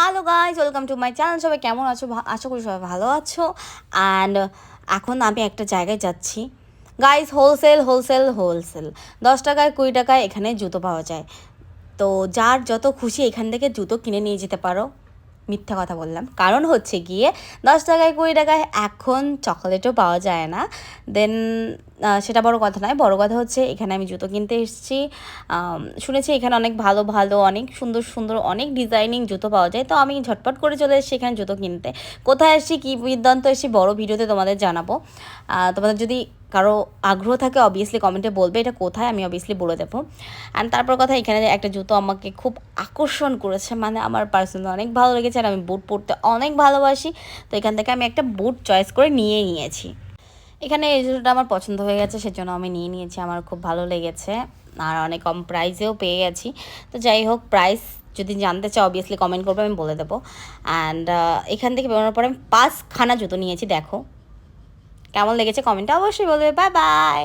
Hello guys, welcome to my channel. সবাই কেমন আছো? আশা করি সবাই ভালো আছো। অ্যান্ড এখন আমি একটা জায়গায় যাচ্ছি গাইজ, হোলসেল হোলসেল হোলসেল 10 টাকায় 20 টাকায় এখানে জুতো পাওয়া যায়। তো যার যত খুশি এখান থেকে জুতো কিনে নিয়ে যেতে পারো। মিথ্যা কথা বললাম, কারণ হচ্ছে গিয়ে 10 টাকায় 20 টাকায় এখন চকোলেটও পাওয়া যায় না। দেন সেটা বড় কথা নয়, বড় কথা হচ্ছে এখানে আমি জুতো কিনতে এসেছি। শুনেছি এখানে অনেক ভালো ভালো অনেক সুন্দর সুন্দর অনেক ডিজাইনিং জুতো পাওয়া যায়। তো আমি ঝটপট করে চলে এসেছি এখানে জুতো কিনতে। কোথায় এসেছি, কী বৃত্তান্ত এসেছি, বড় ভিডিওতে তোমাদের জানাবো। তোমাদের যদি কারো আগ্রহ থাকে অবভিয়াসলি কমেন্টে বলবে এটা কোথায়, আমি অবভিয়াসলি বলে দেবো। অ্যান্ড তারপর কথা, এখানে একটা জুতো আমাকে খুব আকর্ষণ করেছে, মানে আমার পার্সোনালি অনেক ভালো লেগেছে। আর আমি বুট পরতে অনেক ভালোবাসি, তো এখান থেকে আমি একটা বুট চয়েস করে নিয়েছি। এখানে এই জুতোটা আমার পছন্দ হয়ে গেছে, সেজন্য আমি নিয়ে নিয়েছি। আমার খুব ভালো লেগেছে আর অনেক কম প্রাইসেও পেয়ে গেছি। তো যাই হোক, প্রাইস যদি জানতে চাও অবভিয়াসলি কমেন্ট করবে, আমি বলে দেবো। অ্যান্ড এখান থেকে বেরোনোর পরে আমি 5খানা জুতো নিয়েছি। দেখো কেমন লেগেছে কমেন্টে অবশ্যই বলবে। Bye bye.